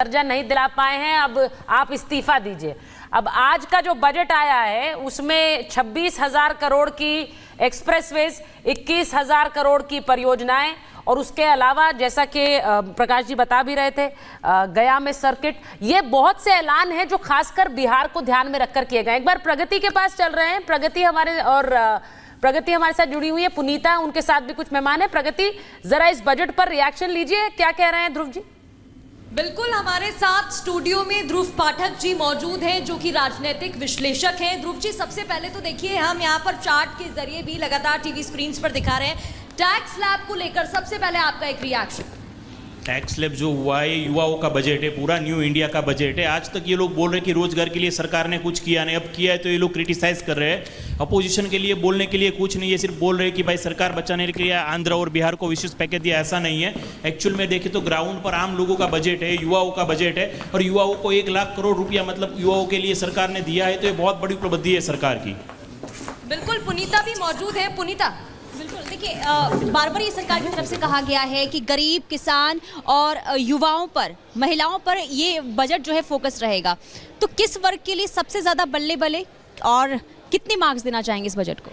दर्जा नहीं दिला पाए हैं, अब आप इस्तीफा दीजिए। अब आज का जो बजट आया है उसमें 26,000 करोड़ की एक्सप्रेसवेज, 21,000 करोड़ की परियोजनाएं, और उसके अलावा जैसा कि प्रकाश जी बता भी रहे थे गया में सर्किट, ये बहुत से ऐलान हैं जो खासकर बिहार को ध्यान में रखकर किए गए। एक बार प्रगति के पास चल रहे हैं। प्रगति हमारे साथ जुड़ी हुई है, पुनीता उनके साथ भी कुछ मेहमान है। प्रगति, जरा इस बजट पर रिएक्शन लीजिए, क्या कह रहे हैं ध्रुव जी? बिल्कुल, हमारे साथ स्टूडियो में ध्रुव पाठक जी मौजूद हैं जो कि राजनीतिक विश्लेषक हैं। ध्रुव जी, सबसे पहले तो देखिए, हम यहाँ पर चार्ट के जरिए भी लगातार टीवी स्क्रीन पर दिखा रहे हैं टैक्स स्लैब को लेकर, सबसे पहले आपका एक रिएक्शन। टैक्स स्लैब जो हुआ है युवाओं का बजट है, पूरा न्यू इंडिया का बजट है। आज तक ये लोग बोल रहे हैं कि रोजगार के लिए सरकार ने कुछ किया नहीं, अब किया है तो ये लोग क्रिटिसाइज कर रहे हैं। अपोजिशन के लिए बोलने के लिए कुछ नहीं है, सिर्फ बोल रहे हैं कि भाई सरकार बचाने के लिए आंध्र और बिहार को विशेष पैकेज दिया, ऐसा नहीं है। एक्चुअल में देखें तो ग्राउंड पर आम लोगों का बजट है, युवाओं का बजट है, और युवाओं को 1 लाख करोड़ रुपया मतलब युवाओं के लिए सरकार ने दिया है, तो ये बहुत बड़ी उपलब्धि है सरकार की। बिल्कुल, पुनीता भी मौजूद है। पुनीता, बिल्कुल, देखिए, बार बार ये सरकार की तरफ से कहा गया है कि गरीब, किसान और युवाओं पर, महिलाओं पर ये बजट जो है फोकस रहेगा, तो किस वर्ग के लिए सबसे ज़्यादा बल्ले बल्ले और कितने मार्क्स देना चाहेंगे इस बजट को?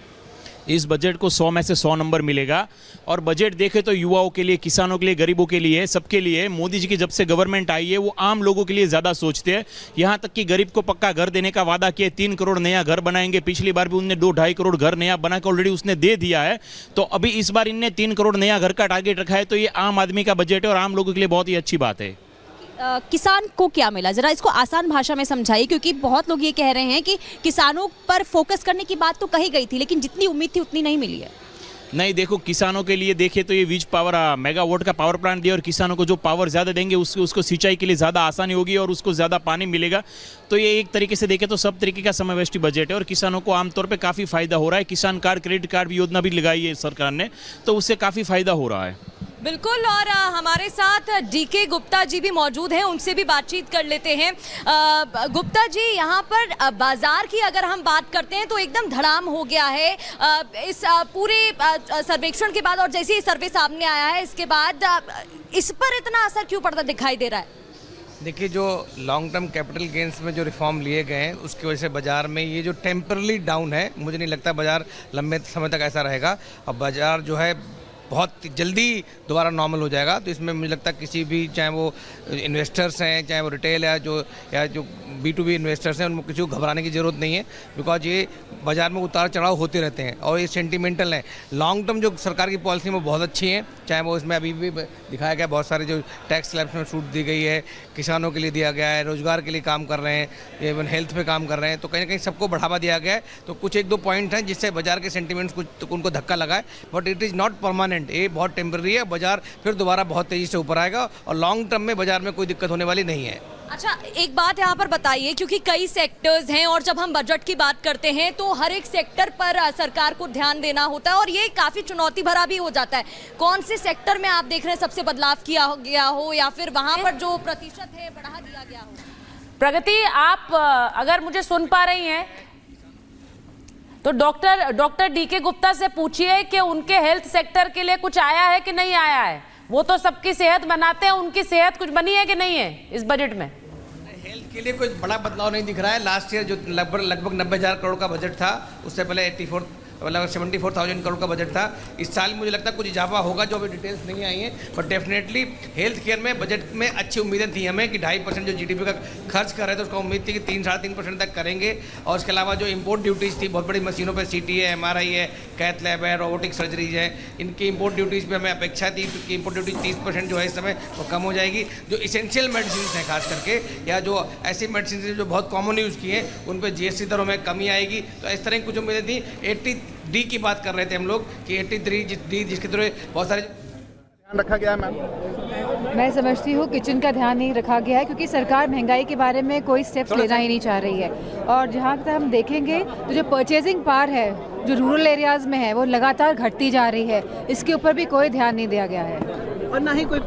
इस बजट को 100 में से 100 नंबर मिलेगा। और बजट देखें तो युवाओं के लिए, किसानों के लिए, गरीबों के लिए, सबके लिए मोदी जी की जब से गवर्नमेंट आई है वो आम लोगों के लिए ज़्यादा सोचते हैं। यहाँ तक कि गरीब को पक्का घर देने का वादा किया, 3 करोड़ नया घर बनाएंगे। पिछली बार भी उनने 2-2.5 करोड़ घर नया बना के ऑलरेडी उसने दे दिया है। तो अभी इस बार इनने 3 करोड़ नया घर का टारगेट रखा है। तो ये आम आदमी का बजट है और आम लोगों के लिए बहुत ही अच्छी बात है। किसान को क्या मिला, जरा इसको आसान भाषा में समझाइए, क्योंकि बहुत लोग ये कह रहे हैं कि किसानों पर फोकस करने की बात तो कही गई थी, लेकिन जितनी उम्मीद थी उतनी नहीं मिली है। नहीं, देखो, किसानों के लिए देखें तो ये वीज पावर मेगावाट का पावर प्लांट दिया, और किसानों को जो पावर ज़्यादा देंगे उसको सिंचाई के लिए ज़्यादा आसानी होगी और उसको ज़्यादा पानी मिलेगा। तो ये एक तरीके से देखें तो सब तरीके का समावेशी बजट है और किसानों को आमतौर पे काफ़ी फ़ायदा हो रहा है। किसान कार्ड, क्रेडिट कार्ड योजना भी लगाई है सरकार ने, तो उससे काफ़ी फ़ायदा हो रहा है। बिल्कुल, और हमारे साथ डीके गुप्ता जी भी मौजूद हैं, उनसे भी बातचीत कर लेते हैं। गुप्ता जी, यहाँ पर बाजार की अगर हम बात करते हैं तो एकदम धड़ाम हो गया है इस पूरे सर्वेक्षण के बाद, और जैसे ही सर्वे सामने आया है इसके बाद इस पर इतना असर क्यों पड़ता दिखाई दे रहा है? देखिए, जो लॉन्ग टर्म कैपिटल गेंस में जो रिफॉर्म लिए गए हैं उसकी वजह से बाज़ार में ये जो टेम्परली डाउन है, मुझे नहीं लगता बाज़ार लंबे समय तक ऐसा रहेगा। अब बाज़ार जो है बहुत जल्दी दोबारा नॉर्मल हो जाएगा। तो इसमें मुझे लगता है किसी भी, चाहे वो इन्वेस्टर्स हैं, चाहे वो रिटेल या जो B2B इन्वेस्टर्स हैं, उनको किसी को घबराने की ज़रूरत नहीं है, बिकॉज ये बाज़ार में उतार चढ़ाव होते रहते हैं और ये सेंटिमेंटल है। लॉन्ग टर्म जो सरकार की पॉलिसी है वो बहुत अच्छी है, चाहे वो इसमें अभी भी दिखाया गया बहुत सारे जो टैक्स स्लैब्स में छूट दी गई है, किसानों के लिए दिया गया है, रोजगार के लिए काम कर रहे हैं, इवन हेल्थ पे काम कर रहे हैं, तो कहीं ना कहीं सबको बढ़ावा दिया गया है। तो कुछ 1-2 पॉइंट हैं जिससे बाजार के सेंटिमेंट्स कुछ तो उनको धक्का लगा है, but it is not permanent. ये बहुत टेम्पररी है, बाजार फिर दोबारा बहुत तेज़ी से ऊपर आएगा और लॉन्ग टर्म में बाजार में कोई दिक्कत होने वाली नहीं है। अच्छा, एक बात यहाँ पर बताइए, क्योंकि कई सेक्टर्स हैं और जब हम बजट की बात करते हैं तो हर एक सेक्टर पर सरकार को ध्यान देना होता है और ये काफ़ी चुनौती भरा भी हो जाता है। कौन से सेक्टर में आप देख रहे हैं सबसे बदलाव किया गया हो, या फिर वहाँ पर जो प्रतिशत है बढ़ा दिया गया हो? प्रगति, आप अगर मुझे सुन पा रही हैं तो डॉक्टर डीके गुप्ता से पूछिए कि उनके हेल्थ सेक्टर के लिए कुछ आया है कि नहीं आया है। वो तो सबकी सेहत बनाते हैं, उनकी सेहत कुछ बनी है कि नहीं है इस बजट में? हेल्थ के लिए कोई बड़ा बदलाव नहीं दिख रहा है। लास्ट ईयर जो लगभग 90,000 करोड़ का बजट था, उससे पहले 74,000 करोड़ का बजट था। इस साल मुझे लगता है कुछ इजाफा होगा, जो अभी डिटेल्स नहीं आई हैं, बट डेफिनेटली हेल्थ केयर में बजट में अच्छी उम्मीदें थी हमें कि 2.5% जो GDP का खर्च कर रहे थे उसका उम्मीद थी कि 3-3.5% तक करेंगे। और उसके अलावा जो इम्पोर्ट ड्यूटीज़ थी, बहुत बड़ी मशीनों पर CT है, MRI है, कैथ लैब है, रोबोटिक सर्जरीज है, इनकी इम्पोर्ट ड्यूटीज़ पर हमें अपेक्षा थी कि इम्पोर्ट ड्यूटीज 30% जो है इस समय वो कम हो जाएगी। जो इसेंशियल मेडिसिन हैं खास करके, या जो ऐसी मेडिसिन जो बहुत कॉमन यूज़ की हैं, उन पर GST दरों में कमी आएगी। तो इस तरह की कुछ उम्मीदें थी। 80D की बात कर रहे थे हम लोग कि 83D, जिसके थ्रू बहुत सारे ध्यान रखा गया है। मैम, मैं समझती हूँ किचन का ध्यान नहीं रखा गया है, क्योंकि सरकार महंगाई के बारे में कोई स्टेप्स लेना ही नहीं चाह रही है। और जहाँ तक हम देखेंगे तो जो परचेजिंग पावर है जो रूरल एरियाज़ में है वो लगातार घटती जा रही है, इसके ऊपर भी कोई ध्यान नहीं दिया गया है और ना ही कोई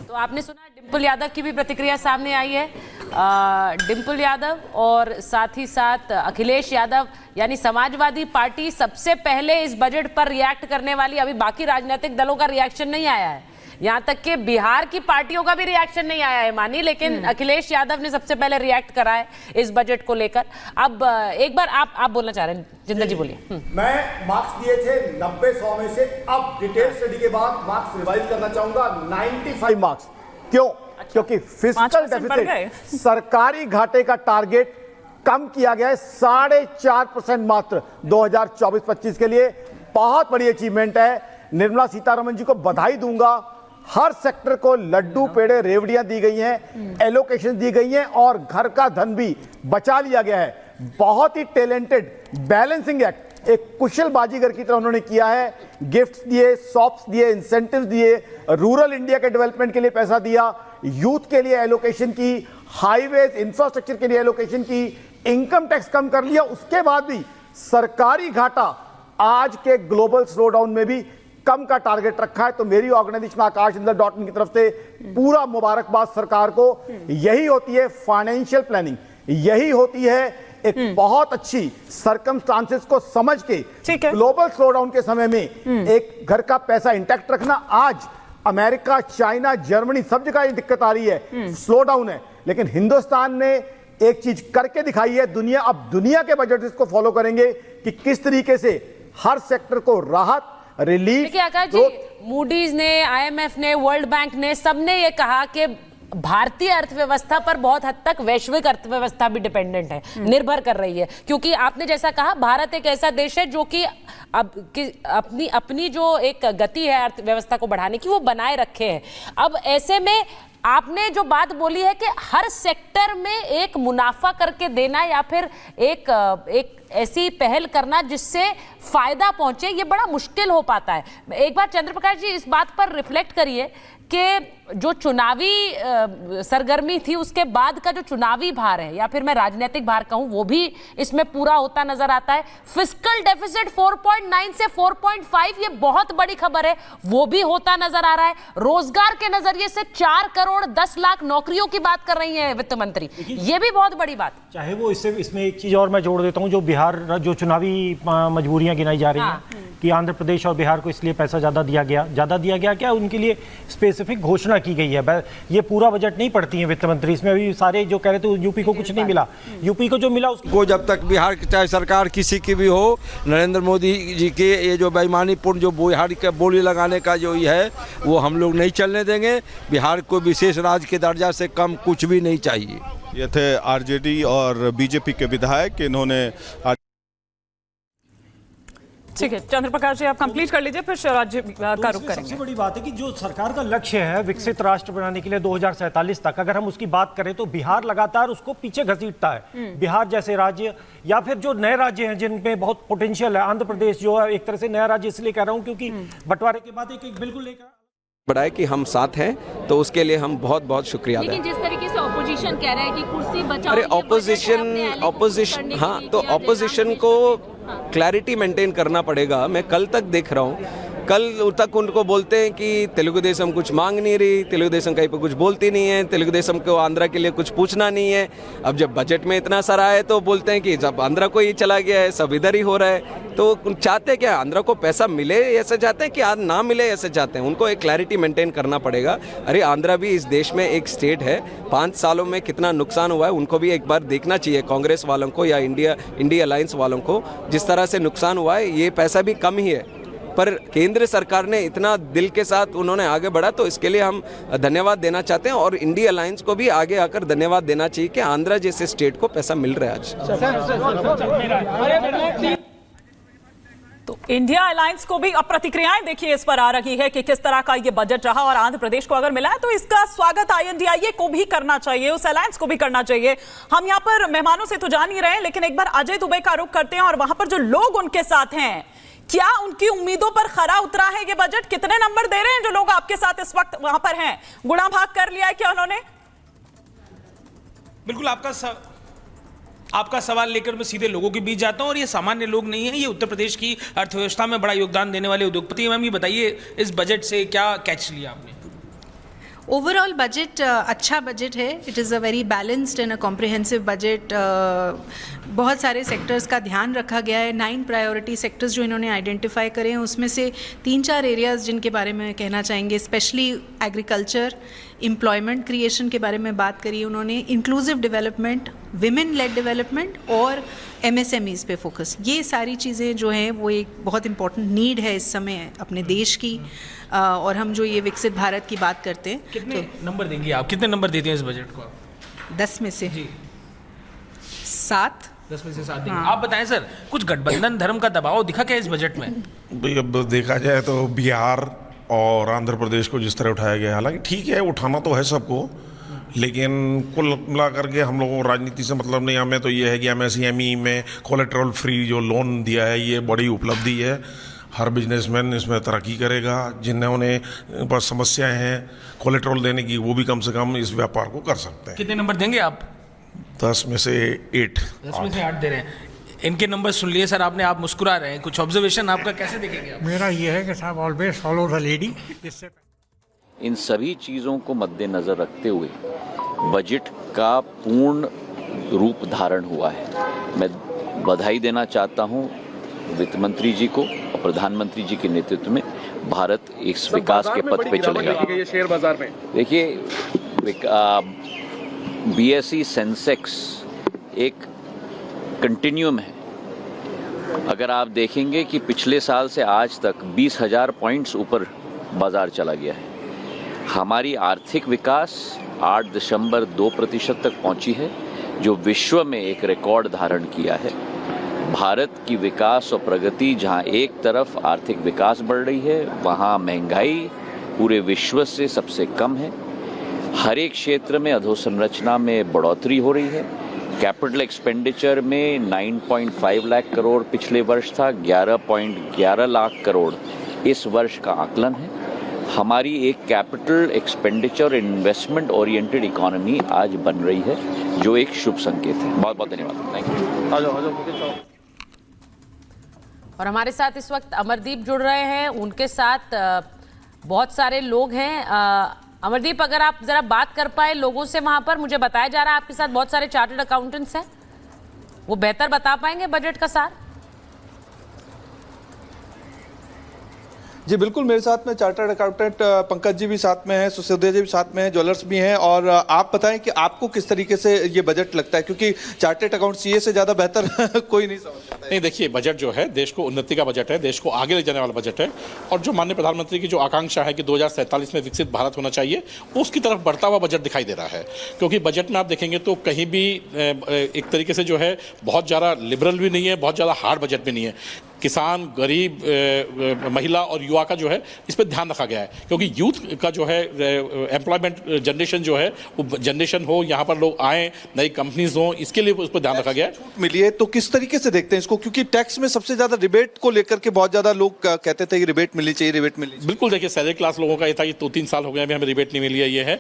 तो आपने सुना डिम्पल यादव की भी प्रतिक्रिया सामने आई है। डिम्पल यादव और साथ ही साथ अखिलेश यादव यानी समाजवादी पार्टी सबसे पहले इस बजट पर रिएक्ट करने वाली। अभी बाकी राजनीतिक दलों का रिएक्शन नहीं आया है, यहाँ तक कि बिहार की पार्टियों का भी रिएक्शन नहीं आया है मानी, लेकिन अखिलेश यादव ने सबसे पहले रिएक्ट करा है इस बजट को लेकर। अब एक बार आप बोलना चाह रहे हैं, जिंदल जी बोलिए। मैं मार्क्स दिए थे 90-100 में से, अब डिटेल स्टडी के बाद मार्क्स रिवाइज करना चाहूंगा 95 मार्क्स। क्यों? क्योंकि फिस्कल डेफिसिट, सरकारी घाटे का टारगेट कम किया गया है 4.5% मात्र 2024-25 के लिए। बहुत बड़ी अचीवमेंट है। निर्मला सीतारमण जी को बधाई दूंगा। हर सेक्टर को लड्डू पेड़े रेवड़ियां दी गई हैं, एलोकेशन दी गई हैं और घर का धन भी बचा लिया गया है। बहुत ही टैलेंटेड बैलेंसिंग एक्ट एक कुशल बाजीगर की तरह उन्होंने किया है। गिफ्ट्स दिए, सॉप्स दिए, इंसेंटिव्स दिए, रूरल इंडिया के डेवलपमेंट के लिए पैसा दिया, यूथ के लिए एलोकेशन की, हाईवेज इंफ्रास्ट्रक्चर के लिए एलोकेशन की, इनकम टैक्स कम कर लिया। उसके बाद भी सरकारी घाटा आज के ग्लोबल स्लोडाउन में भी कम का टारगेट रखा है। तो मेरी ऑर्गेनाइजेशन आकाशचंद्र.in की तरफ से पूरा मुबारकबाद सरकार को। यही होती है फाइनेंशियल प्लानिंग, यही होती है एक बहुत अच्छी सर्कमस्टांसेस को समझ के ग्लोबल स्लोडाउन के समय में एक घर का पैसा इंटैक्ट रखना। आज अमेरिका, चाइना, जर्मनी सब जगह ये दिक्कत आ रही है, स्लोडाउन है, लेकिन हिंदुस्तान ने एक चीज करके दिखाई है। दुनिया अब दुनिया के बजट इसको फॉलो करेंगे कि किस तरीके से हर सेक्टर को राहत, रिलीफ। देखिए आकाश जी, मूडीज ने, IMF ने, वर्ल्ड बैंक ने, सबने ये कहा कि भारतीय अर्थव्यवस्था पर बहुत हद तक वैश्विक अर्थव्यवस्था भी डिपेंडेंट है, निर्भर कर रही है। क्योंकि आपने जैसा कहा, भारत एक ऐसा देश है जो कि अपनी जो एक गति है अर्थव्यवस्था को बढ़ाने की, वो बनाए रखे है। अब ऐसे में आपने जो बात बोली है कि हर सेक्टर में एक मुनाफा करके देना या फिर एक ऐसी पहल करना जिससे फायदा पहुंचे, ये बड़ा मुश्किल हो पाता है। एक बार चंद्रप्रकाश जी इस बात पर रिफ्लेक्ट करिए कि जो चुनावी सरगर्मी थी उसके बाद का जो चुनावी भार है, या फिर मैं राजनीतिक भार कहूं, वो भी इसमें पूरा होता नजर आता है। फिस्कल डेफिसिट 4.9 से 4.5, ये बहुत बड़ी खबर है, वो भी होता नजर आ रहा है। रोजगार के नजरिए से 4 करोड़ 10 लाख नौकरियों की बात कर रही है वित्त मंत्री, ये भी बहुत बड़ी बात। चाहे वो इसमें एक चीज और मैं जोड़ देता हूं, जो बिहार जो चुनावी मजबूरियां गिनाई जा रही हैं कि आंध्र प्रदेश और बिहार को इसलिए पैसा ज्यादा दिया गया क्या उनके लिए स्पेसिफिक घोषणा की गई है। ये पूरा बजट नहीं पढ़ती है वित्त मंत्री, इसमें अभी सारे जो कह रहे थे यूपी को कुछ नहीं मिला, यूपी को जो मिला उसको जब तक बिहार की चाहे सरकार किसी की भी हो, नरेंद्र मोदी जी के ये जो बेईमानीपूर्ण जो बिहार के बोली लगाने का जो ये है वो हम लोग नहीं चलने देंगे। बिहार को विशेष राज्य के दर्जा से कम कुछ भी नहीं चाहिए। ये थे आरजेडी और बीजेपी के विधायक, इन्होंने ठीक है चंद्रप्रकाश जी, आप कंप्लीट कर लीजिए, फिर शिवराज जी का रुख करेंगे। सबसे बड़ी बात है कि जो सरकार का लक्ष्य है विकसित राष्ट्र बनाने के लिए 2047 तक, अगर हम उसकी बात करें तो बिहार लगातार उसको पीछे घसीटता है। बिहार जैसे राज्य या फिर जो नए राज्य हैं जिनमें बहुत पोटेंशियल है, आंध्र प्रदेश जो है एक तरह से नया राज्य इसलिए कह रहा हूं क्योंकि बंटवारे के बाद एक बिल्कुल लेकर बढ़ाए कि हम साथ हैं, तो उसके लिए हम बहुत बहुत शुक्रिया दें। लेकिन जिस तरीके से ऑपोजिशन कह रहा है कि कुर्सी बचाओ, अरे ऑपोजिशन हाँ, तो ऑपोजिशन को क्लैरिटी मेंटेन करना पड़ेगा। मैं कल तक देख रहा हूँ, कल तक उनको बोलते हैं कि तेलुगु देशम कुछ मांग नहीं रही, तेलुगु देशम कहीं पर कुछ बोलती नहीं है, तेलुगु देशम को आंध्रा के लिए कुछ पूछना नहीं है। अब जब बजट में इतना सारा है तो बोलते हैं कि जब आंध्रा को ही चला गया है, सब इधर ही हो रहा है। तो चाहते क्या, आंध्रा को पैसा मिले ऐसे चाहते हैं कि आज ना मिले ऐसे चाहते हैं? उनको एक क्लैरिटी मेंटेन करना पड़ेगा। अरे आंध्रा भी इस देश में एक स्टेट है, 5 सालों में कितना नुकसान हुआ है उनको भी एक बार देखना चाहिए, कांग्रेस वालों को या इंडिया अलायंस वालों को। जिस तरह से नुकसान हुआ है, ये पैसा भी कम ही है, पर केंद्र सरकार ने इतना दिल के साथ उन्होंने आगे बढ़ा, तो इसके लिए हम धन्यवाद देना चाहते हैं। और इंडिया अलायंस को भी आगे आकर धन्यवाद देना चाहिए कि आंध्रा जैसे स्टेट को पैसा मिल रहा है आज। तो इंडिया अलायंस को भी अब प्रतिक्रियाएं देखिए इस पर आ रही है कि किस तरह का ये बजट रहा, और आंध्र प्रदेश को अगर मिला है तो इसका स्वागत INDIA को भी करना चाहिए, उस अलायंस को भी करना चाहिए। हम यहाँ पर मेहमानों से तो जान ही रहे हैं, लेकिन एक बार अजय दुबे का रुख करते हैं और वहां पर जो लोग उनके साथ हैं, क्या उनकी उम्मीदों पर खरा उतरा है ये बजट? कितने नंबर दे रहे हैं जो लोग आपके साथ इस वक्त वहां पर हैं? गुणा भाग कर लिया है क्या उन्होंने? बिल्कुल आपका सवाल लेकर मैं सीधे लोगों के बीच जाता हूं, और ये सामान्य लोग नहीं है, ये उत्तर प्रदेश की अर्थव्यवस्था में बड़ा योगदान देने वाले उद्योगपति। मैम ये बताइए, इस बजट से क्या कैच लिया आपने? ओवरऑल बजट अच्छा बजट है। It is a very balanced and a comprehensive budget. बहुत सारे सेक्टर्स का ध्यान रखा गया है। 9 प्रायोरिटी सेक्टर्स जो इन्होंने आइडेंटिफाई करे हैं उसमें से 3-4 एरियाज़ जिनके बारे में कहना चाहेंगे, स्पेशली एग्रीकल्चर, एम्प्लॉयमेंट क्रिएशन के बारे में बात करी उन्होंने, inclusive development, women lead development और MSMEs पे फोकस। ये सारी चीज़ें जो हैं वो एक बहुत इंपॉर्टेंट नीड है इस समय अपने देश की। और हम जो ये विकसित भारत की बात करते हैं, कितने नंबर देंगी आप, कितने नंबर देती हैं इस बजट को आप? 10 में से 7। 10 में से 7 देंगे। आप बताएं सर, कुछ गठबंधन धर्म का दबाव दिखा क्या इस बजट में? भाई अब देखा जाए तो बिहार और आंध्र प्रदेश को जिस तरह उठाया गया, हालांकि ठीक है उठाना तो है सबको, लेकिन कुल मिला करके हम लोगों को राजनीति से मतलब नहीं। हमें तो ये है कि MSME में कोलेटरल फ्री जो लोन दिया है ये बड़ी उपलब्धि है। हर बिजनेसमैन इसमें तरक्की करेगा। जिन्होंने बस समस्याएं हैं कोलेटरल देने की, वो भी कम से कम इस व्यापार को कर सकते हैं। कितने नंबर देंगे आप? 10 में से 8। 10 में से 8 दे रहे हैं। इनके नंबर सुन लिए सर आपने, आप मुस्कुरा रहे हैं, कुछ ऑब्जर्वेशन आपका कैसे देखेंगे आप? मेरा ये है कि साहब ऑलवेज फॉलो द लेडी। इन सभी चीज़ों को मद्देनज़र रखते हुए बजट का पूर्ण रूप धारण हुआ है। मैं बधाई देना चाहता हूं वित्त मंत्री जी को और प्रधानमंत्री जी के नेतृत्व में भारत इस विकास के पथ पे चलेगा। शेयर बाजार में देखिए, BSE सेंसेक्स एक कंटिन्यूम है। अगर आप देखेंगे कि पिछले साल से आज तक 20,000 पॉइंट्स ऊपर बाजार चला गया है। हमारी आर्थिक विकास 8.2% तक पहुंची है, जो विश्व में एक रिकॉर्ड धारण किया है। भारत की विकास और प्रगति, जहां एक तरफ आर्थिक विकास बढ़ रही है, वहां महंगाई पूरे विश्व से सबसे कम है। हर एक क्षेत्र में अधोसंरचना में बढ़ोतरी हो रही है। कैपिटल एक्सपेंडिचर में 9.5 लाख करोड़ पिछले वर्ष था, 11.11 लाख करोड़ इस वर्ष का आकलन है। हमारी एक capital expenditure investment oriented economy आज बन रही है, जो एक शुभ संकेत है। बहुत बहुत धन्यवाद। Thank you. और हमारे साथ इस वक्त अमरदीप जुड़ रहे हैं, उनके साथ बहुत सारे लोग हैं। अमरदीप, अगर आप जरा बात कर पाए लोगों से वहां पर, मुझे बताया जा रहा है आपके साथ बहुत सारे चार्टर्ड अकाउंटेंट्स हैं, वो बेहतर बता पाएंगे बजट का सार? जी बिल्कुल, मेरे साथ में चार्टर्ड अकाउंटेंट पंकज जी भी साथ में हैं, सुशोध्या जी भी साथ में हैं, ज्वेलर्स भी हैं। और आप बताएं कि आपको किस तरीके से ये बजट लगता है, क्योंकि चार्टर्ड अकाउंट CA से ज़्यादा बेहतर कोई नहीं समझ सकता। नहीं, देखिए, बजट जो है देश को उन्नति का बजट है, देश को आगे ले जाने वाला बजट है। और जो माननीय प्रधानमंत्री की जो आकांक्षा है कि 2047 में विकसित भारत होना चाहिए, उसकी तरफ बढ़ता हुआ बजट दिखाई दे रहा है। क्योंकि बजट में आप देखेंगे तो कहीं भी एक तरीके से जो है बहुत ज़्यादा लिबरल भी नहीं है, बहुत ज़्यादा हार्ड बजट भी नहीं है। किसान, गरीब, महिला और युवा का जो है इस पर ध्यान रखा गया है। क्योंकि यूथ का जो है एम्प्लॉयमेंट जनरेशन जो है वो जनरेशन हो, यहाँ पर लोग आएँ, नई कंपनीज हो, इसके लिए उस पर ध्यान रखा गया है। छूट मिली है तो किस तरीके से देखते हैं इसको, क्योंकि टैक्स में सबसे ज़्यादा रिबेट को लेकर के बहुत ज़्यादा लोग कहते थे कि रिबेट मिलनी चाहिए, रिबेट मिलनी चाहिए। बिल्कुल, देखिए, सैलरी क्लास लोगों का ये था कि 2-3 साल हो गए अभी हमें रिबेट नहीं मिली है, ये है।